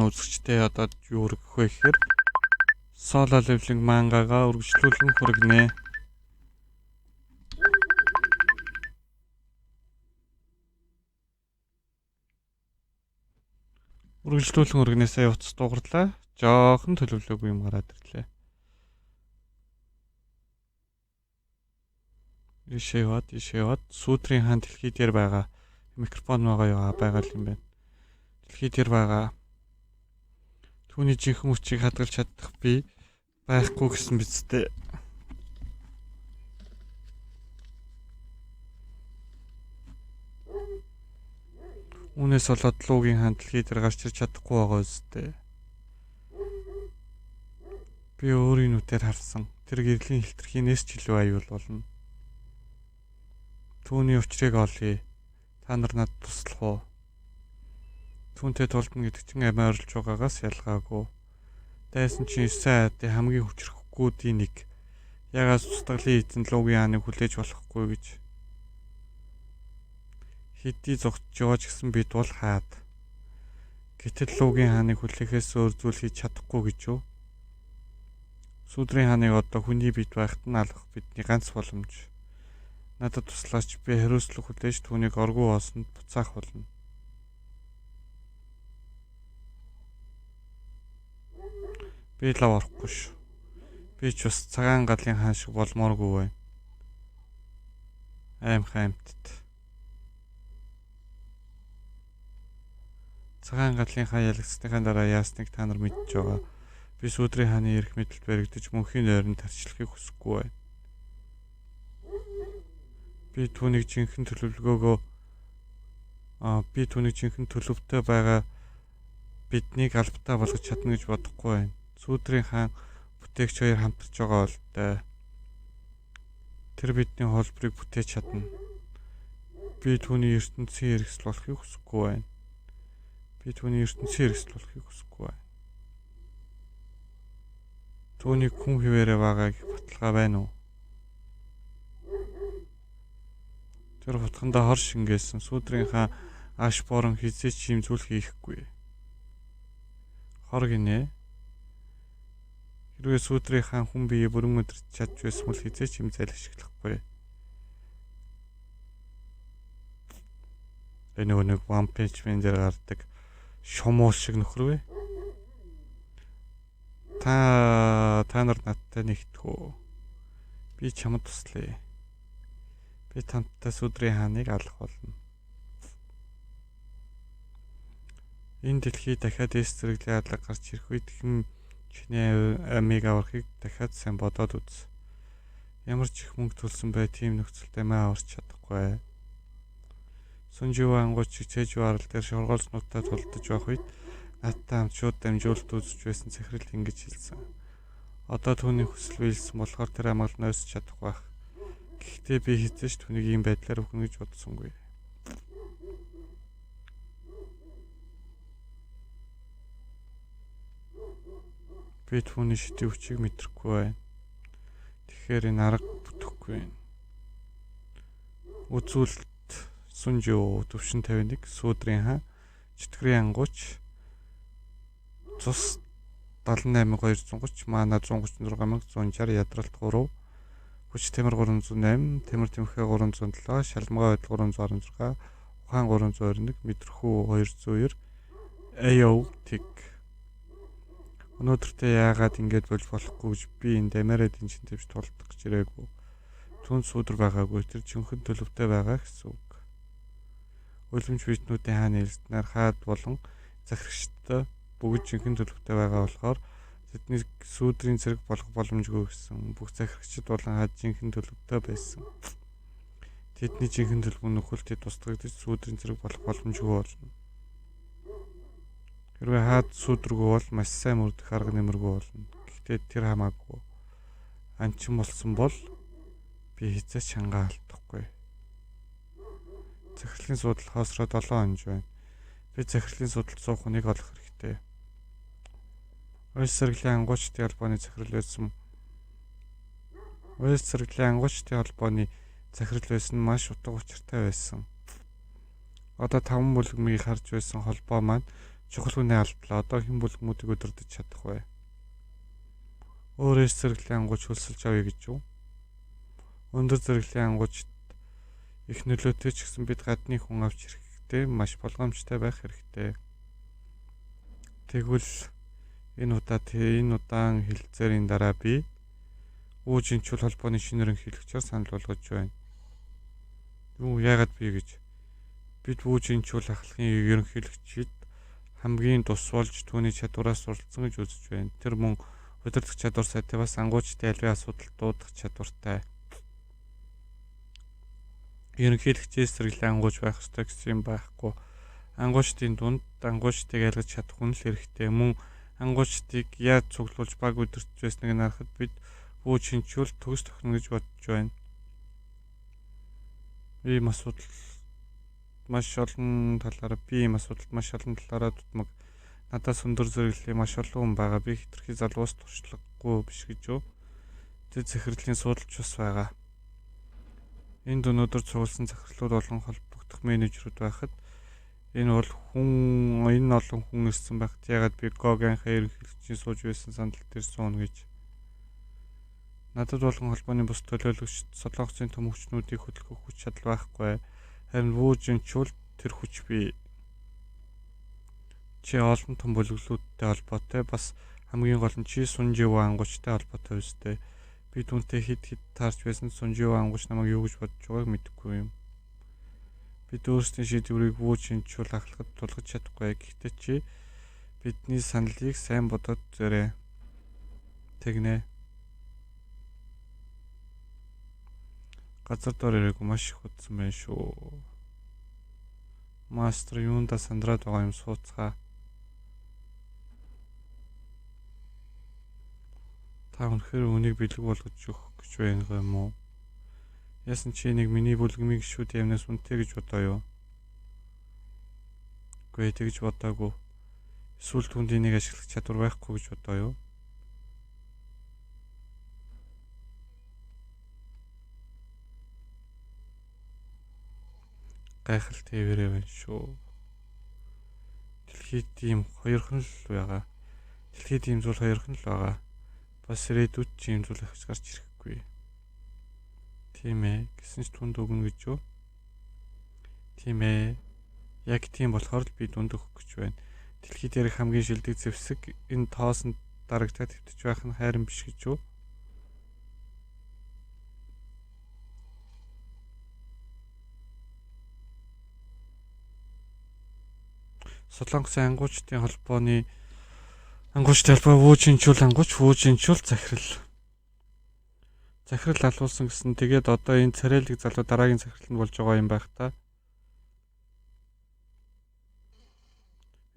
манай үзэгчтэй одоо юу өргөх вэ гэхээр Solo Leveling мангагаа үргэлжлүүлэн хүргэнэ. Үргэлжлүүлэн хүргэнээсээ утас дугарлаа. Жоохон төлөвлөөгүй юм гараад ирлээ. Ишээ яваад Сүудрийн хаан дэлхий дээр байгаа. Микрофон байгаа юм байна. Дэлхий дээр байгаа. Түүний жинхэнэ хүчийг хадгалж чадах би байхгүй гэсэн биз дээ. Үүнээс болоод Луугийн хаан дэлхий дээр гарч ирж чадахгүй байгаа үстэй. Би өөрийн нүдээр харсан. Тэр гэрлийн хэлтэрхийнээс ч илүү аюул болно. Түүний учрыг олъё. Та нар надад туслах уу? Түүнтэй тулдна гэдэг чинь амиа орлож байгаагаас ялгаагүй. Дайсан чинь 9 айдын хамгийн хүчрэхгүйдийн нэг. Ягаас устгалын эзэн Луугийн хааныг хүлээж болохгүй гэж. Хэдий зогтж яваач гэсэн бид бол хаад. Гэтэл Луугийн хааныг хүлээхээс өөр зүйл хийж чадахгүй гэж юу? Сүудрийн хааныг одоо хүний бит байхад нь алах бидний ганц боломж. Надад туслаач, би хариуцлага хүлээж түүнийг оргуу оосонд буцаах болно. Би лав орохгүй шүү. Би ч бас цагаан галын хаан шиг болмооргүй байна. Аймтд. Цагаан галын хаан ялагдсныхаа дараа яасныг та нар мэдж байгаа. Би Сүудрийн хааны эрх мэдэлд баригдаж мөнхийн нойронд тарчлахыг хүсэхгүй байна. Би түүнийг жинхэнэ төлөвтэй байгаа биднийг албатай болгож чадна гэж бодохгүй байна. Сүудрийн хаан бүтээгч хоёр хамтарч байгаа бол даа. Тэр бидний холборыг бүтээж чадна. Би түүний ертөнцийн хэрэгсэл болохыг хүсэхгүй байна. Түүний хүн хിവэрэ байгаа гэх баталгаа байна уу? Тэр хутгандаа хор шингээсэн Сүудрийн хаан Ашборон хизээч юм зүйл хийхгүй. Хор гинэ. Хэрвээ Сүудрийн хаан хүн биеэ бүрэн өдөрч чадж байсан бол хизээч юм зайл ашиглахгүй. Энэ нэг One Punch Man дээр гардаг шумуул шиг нөхөр вэ? Та нар надтай нэгтгэв. Би чамд туслая. Би тантай Сүудрийн хааныг алах болно. Энэ дэлхий дахиад эс зэрэглийн алга гарч ирэх үед хэн чиний амийг аврахыг дахиад сайн бодоод үз. Ямар ч их мөнгө төлсөн бай тийм нөхцөлд амиа аварч чадахгүй. Сүнживэ ангууч чичээж варал дээр шоргоолцнуудтай тулдаж байх үед надтай хамт шууд дамжуулалт үзэж байсан захирал ингэж хэлсэн. Одоо түүний хүсэл биелсэн болохоор тэр амгалан ойсч чадах байх. Гэхдээ би хизээч түүнийг ийм байдлаар өгнө гэж бодсонгүй. Би түүний шидийн хүчийг мэдрэхгүй байна. Тэгэхээр энэ арга бүтэхгүй байна. Үзүүлэлт Сүнживэ төвшин 51 Сүудрийн хаан читгэрийн ангууч цус 78230 мана 136160 ядралт 3 хүч тамир 308 тамир тэмхээ 307 шалмгаа байдал 316 ухаан 321 мэдрэхүү 202 аяв тэг. Өнөөдөртөө яагаад ингэж болж болохгүй гэж би энэ Дамиарад энэ чинь төвч тулдах гэж ирээгүй. Түн сүудэр байгаагүй тэр жинхэнэ төлөвтэй байгаа гэсэн үг. Үлэмж бичнүүдийн хааны хэлснээр хаад болон захирагчтай бүгд жинхэнэ төлөвтэй байгаа болохоор тэдний Сүудрийн зэрэг болох боломжгүй гэсэн. Бүх захирагчид болон хаад жинхэнэ төлөвтэй байсан. Тэдний жинхэнэ төлөв нөхөлтөд тусдагдаж Сүудрийн зэрэг болох боломжгүй болно. Хэрвээ хаад сүудргүй бол маш сайн мөрдөх арга нэмэргүй болно. Гэхдээ тэр хамаагүй. Анчин болсон бол би хизээч чангаа алдахгүй. Захирлын судал хоосроо 7 хонж байна. Би захирлын судалд суух хүнийг олох хэрэгтэй. Уйлс зэрэглэлийн ангуучдын холбооны захирал байсан. Уйлс зэрэглэлийн ангуучдын холбооны захирал байсан маш утга учиртай байсан. Одоо 5 бүлэг мийг харж байсан холбоо маань чухал үнэ алдлаа. Одоо хэн бүлгмүүдийг өдөрдөж чадах вэ? Өөрөөс зэрэглэлийн ангууч хөлсөлж авъя гэж юу? Өндөр зэрэглэлийн ангуучд их нөлөөтэй ч гэсэн бид гадны хүн авч ирэхдээ маш болгоомжтой байх хэрэгтэй. Тэгвэл энэ удаан хэлэлцээрийн дараа би Үүжийн чул холбооны шинээр ерөнхийлөгчөөр санал болгож байна. Яагаад би гэж? Бид Үүжийн чул ахлагын ерөнхийлөгчид хамгийн тус болж түүний чадвараас суралцсан гэж үзэж байна. Тэр мөн удирдах чадвар сайтай бас ангуучдын албан асуудал дуудах чадвартай. Ерөнхийлөгчөөс зэрэглэн ангууч байх ёстой гэсэн юм байхгүй. Ангуучдын дунд ангуучдыг айлгаж чадах хүн л хэрэгтэй. Мөн ангуучдыг яаж цуглуулж баг удирдах байсныг харахад бид Үүжийн чул төгс тохино гэж бодож байна. Ийм асуудалд маш олон талаараа дутмаг. Надаас өндөр зэрэглэлийн маш олон хүн байгаа. Би хэтэрхий залуус туршлагагүй биш гэж юу? Тэд захирлын судалж бас байгаа. Энд өнөөдөр цугласан захирлууд болон холбогдох менежерүүд байхад энэ олон хүн ирсэн байхад ягаад би Гоганхаа ерөнхийлөгчийн сууж байсан сандал дээр сууна гэж. Надад болгон холбооны бус төлөөлөгчд Солонгосын төм хүчнүүдийг хөдөлгөх хүч чадал байхгүй. Харин Үүжийн чул тэр хүч бий. Чи олон том бүлэглүүдтэй холбоотой бас хамгийн гол нь чи Сунживаа ангуучтай холбоотой үстэй. Би түүнтэй хэд таарч байсан Сунживаа ангууч намайг юу гэж бодож байгааг мэдэхгүй юм. Бид өөрсдийн шийдвэрийг Үүжийн чул ахлагад тулгаж чадахгүй. Гэхдээ чи бидний саналыг сайн бодоод үзээрэй. Тэгнэ. Газар дор ирээгүй маш их удсан байна шүү. Мастер юунда сандраад байгаа юм сууцгаа. Та үнэхээр үнийг бэлэг болгож өгөх гэж байна юм уу? Яасан чи нэг миний бүлгмийн гişүүд юмнаас үнэтэй гэж бодоо юу? Үгүй тэгж бодоогүй. Эсвэл түнд энийг ашиглах чадвар байхгүй гэж бодоо юу? Гайхалтай хэвээрээ байна шүү. Дэлхийд ийм хоёрхан л байгаа. Дэлхийд ийм зүйл хоёрхан л байгаа. Бас ирээдүйд ч ийм зүйл ахиж гарч ирэхгүй. Тийм ээ. Гэсэн ч түнд өгнө гэж юу? Тийм ээ. Яг тийм болохоор л би дүнд өгөх гэж байна. Дэлхийд ярих хамгийн шилдэг зэвсэг энэ тоосон дарагтаа твтэж байх нь хайрын биш гэж юу? Солонгосын ангуучдын холбоо Үүжийн чул ангууч, Үүжийн чул захирал. Захирал алуулсан гэсэн тэгээд одоо энэ царайлаг залуу дараагийн захирал нь болж байгаа юм байх та.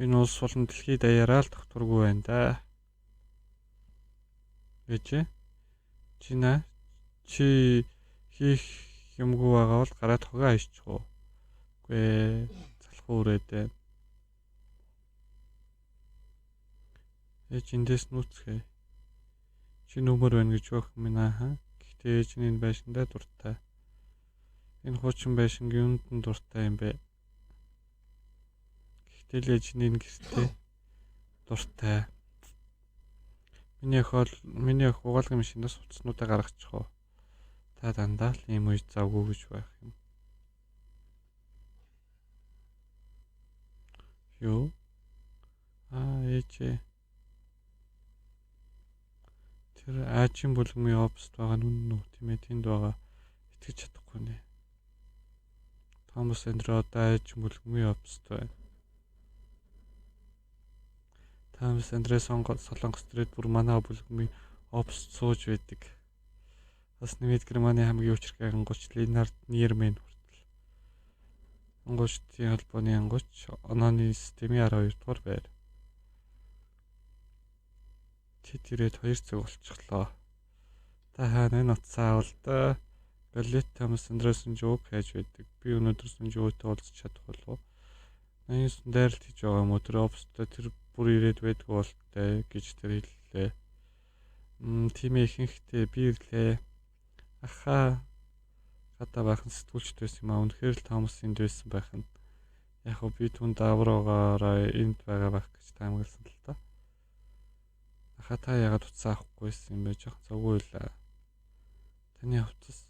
Энэ улс болон дэлхийд даяараа л тогтворгүй байна да. Гэж чи хийх юмгүй байгаа бол гараад хогоо иччих уу? Үгүй залхуу үрээд байна. Ээж эндээс нүүцгээ. Чи нүмер байна гэж өгөх минь аа. Гэхдээ ээж нь энэ байшиндаа дуртай. Энэ хуучин байшинг юунд нь дуртай юм бэ? Гэхдээ л ээж нь энэ гэртээ дуртай. Миний ох угаалгын машинаас утаснуудаа гаргачих уу? Та дандаа л ийм үе завгүй гэж байх юм. Юу? Ээжээ. Тэр Ажийн бүлгмийн оффист байгаа нүн үү? Тийм ээ, тэнд байгаа. Итгэж чадахгүй нэ. Томас Эндрю одоо Ажийн бүлгмийн оффист байна. Томас Эндрю Солонгос төрөд бүр манай бүлгмийн оффист сууж байдаг. Бас нэмээд Германы хамгийн хүчрхэг ангууч Леонард Ньермен хүртэл. Ангуучдын холбооны ангууч онооны системийн 12 дугаар байр. Тэд ирээд 2 цаг болчихлоо. Та хаана энэ утсаа авал да? Галет Томас Эндрюсэн жог хайж байдаг. Би өнөөдөр сүнжүүтэй уулзч чадах болов уу? Ноён дайралт хийж байгаа юм уу? Тэр оффистаа тэр бүр ирээд байдгүй болтой гэж тэр хэллээ. Тийм ээ, ихэнхдээ би ирлээ. Ахаа гадаа байхын сэтгүүлчд байсан юм аа. Үнэхээр л Томас энд байсан байх нь. Яг хөө би түн давруугаараа энд байгаа байх гэж таамагласан л та. Та ягаад утсаа авахгүйсэн юм бэ? Жохон завгүй л. Таны хувцас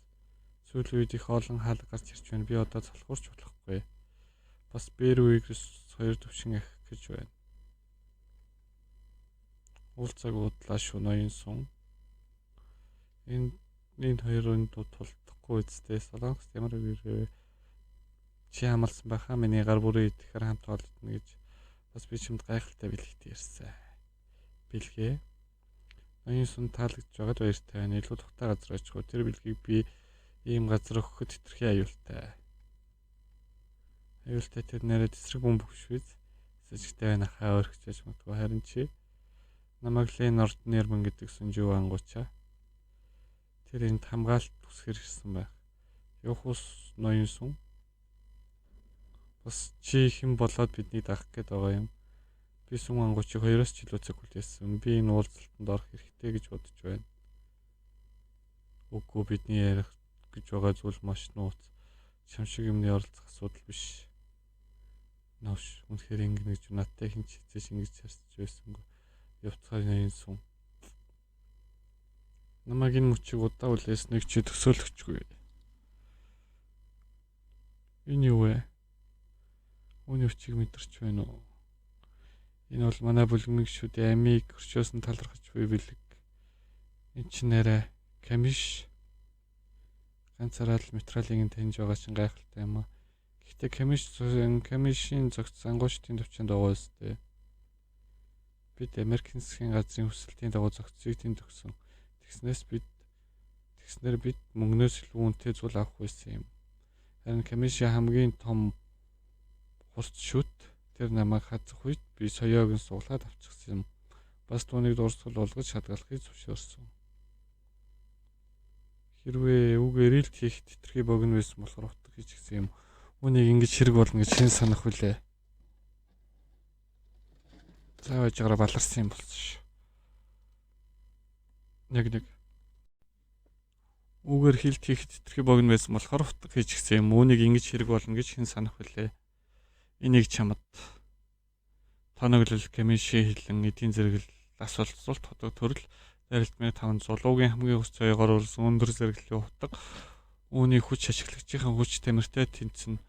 сүүлийн үед их олон хаалга гарч ирж байна. Би одоо залхуурч болохгүй. Бас бээр үеигс 2 төвшин ахих гэж байна. Уулзаг удлаа шүү ноён сун. Энэ хоёрын тулдахгүй үсттэй Солонгост ямар үеэр чи хамалсан байхаа миний гар бүрээ идэхээр хамт олдно гэж бас би чимд гайхалтай бэлгийт ярьсан. Бэлгээ. Ноён сун таалагдж байгаад баяртай байна. Илүү тухтай газар очихгүй. Тэр бэлгийг би ийм газар өгөхөд хэтэрхий аюултай. Аюултай тэр нэрээ тесрэг бөмбөг швиз. Сэжигтэй байна хаа өргөчөөж магадгүй харин чи намайг Лен Орднерман гэдэг сүнжүү ангуучаа. Тэр энд хамгаалт үсгэр ирсэн байх. Юухус ноён сун. Бас чи хэн болоод биднийг дагах гээд байгаа юм. Би сүн ангуучийг 2-оос ч илүү цаг хүлээсэн. Би энэ уулзалтанд орох хэрэгтэй гэж бодож байна. Үгүй бидний ярих гэж байгаа зүйл маш нууц. Шамшиг юмны оролцох асуудал биш. Навш үнэхээр ингэнэ гэж надтай хэн ч хэзээ шингэж харсч байсангүй. Явцгай ноён сун. Намайг энэ мөчийг удаа үлээснийг чи төсөөлөхгүй. Энэ юу вэ? Үүний өчиг мэдэрч байна уу? Энэ бол манай бүлгмиг шүү дээ. Амийг өрчөөс нь талархаж буй бэлэг. Энд чинь нэрэ камиш. Ганцаараа л материалын таньж байгаа чинь гайхалтай юм аа. Гэхдээ камишийн зогц ангуучдын төвчөнд байгаа үстэй. Бид Америкийн засгийн газрын хүсэлтийн дагуу зохицыг тэнд өгсөн. Тэгснээр бид мөнгнөөс илүү үнэтэй зүйл авах байсан юм. Харин камишийн хамгийн том хурц шүт тэр намайг хазах үед би соёог нь суулгаад авчихсан юм. Бас түүнийг дурсгал болгож шадгалахыг зөвшөөрсөн. Хэрвээ үгээр илт хийх тэтэрхий богино байсан болохоор утга хийж гисэн юм. Үнийг ингэж хэрэг болно гэж хэн санах вүлээ? Заавал жагараа баларсан юм болсон шүү. Нэг. Үгээр хилт хийх тэтэрхий богино байсан болохоор утга хийж гисэн юм. Үнийг ингэж хэрэг болно гэж хэн санах вүлээ? Энийг чамд тоноглол камиши хилэн эдийн зэрэгэл асуулт ходог төрөл дарилтмын 500 луугийн хамгийн өс цайгаар өрсөн өндөр зэрэглэлийн утга үүний хүч ашиглагчийн хүч тамиртай тэнцэн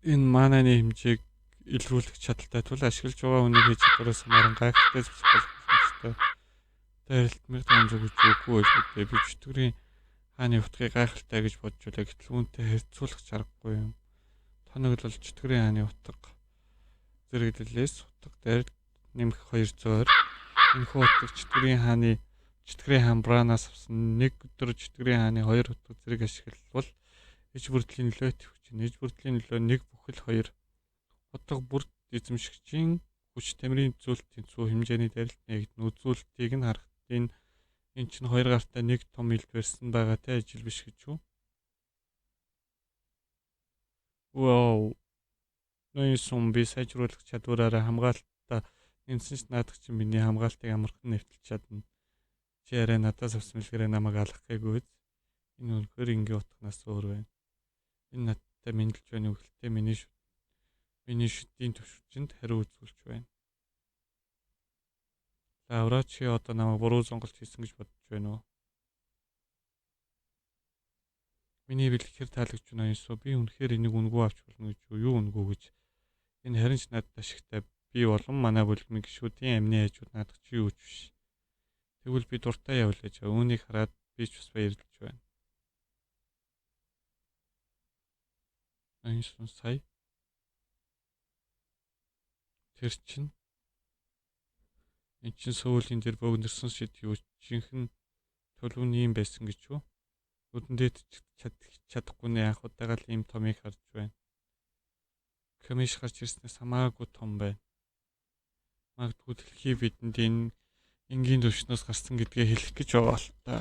энэ маананы хэмжээг илрүүлэх чадaltaй тул ашиглаж байгаа үнийг хийж чадвараас хамааран гайхалтай зөвсөх боломжтой. Дарилтмын 500 гэж үгүй байлгүй би чөтгөрийн хааны утгыг гайхалтай гэж бодж байлаа гэтэл үүнтэй харьцуулах чаргагүй юм. Тоноглол чөтгөрийн хааны утга зэрэглэлээс утга дарилт нэмэх 200-оор энэхүү утга чөтгөрийн хаан браанаас авсан нэг өдөр чөтгөрийн хааны 2 утга зэрэг ашиглавал иж бүрдлийн нөлөө төвч. Иж бүрдлийн нөлөө 1 бүхэл 2 утга бүрд эзэмшигчийн хүч тамирын үзүүлэлтийн цүү хэмжээний дарилт нэгдэн үзүүлэлтийг нь харахад энэ чинь 2 гартай 1 том ил барьсан байгаатай ажил биш гэж үү? Вау. Ноён сум би сайжруулах чадвараараа хамгаалтаа нэмсэн ч наадах чинь миний хамгаалтыг амархан нэвтэлж чадна. Чи арай надаас авсан мэлгэрээ намайг алах гээгүй. Энэ үнэхээр ингийн утганаас өөр байна. Энэ надтай мэдлж байна үгэлтэй миний шүтийн төвшөнд хариу үзүүлж байна. Лавра чи одоо намайг буруу сонголт хийсэн гэж бодож байна уу? Миний бэлгэхээр таалагдж байна юмсоо би үнэхээр энийг үнгүй авч болно гэж юу үнгүй гэж. Энэ харин ч надад ашигтай. Би болон манай бүлгмийн гишүүдийн амны хажууд наадах чи юу ч биш. Тэгвэл би дуртай явлаж байгаа. Үүнийг хараад би ч бас баярлж байна. Ноён сая. Тэр чинь энэ чинь суулийн дээр богинорсон шид юу жинхэнэ төлөвний юм байсан гэж юу? Нүдэндээ чадахгүй нэ анх удаага л ийм томыг харж байна. Камиш гарч ирснээс хамаагүй том байна. Магадгүй дэлхий бидэнд энэ энгийн төвшнөөс гарсан гэдгээ хэлэх гэж байгаа л та.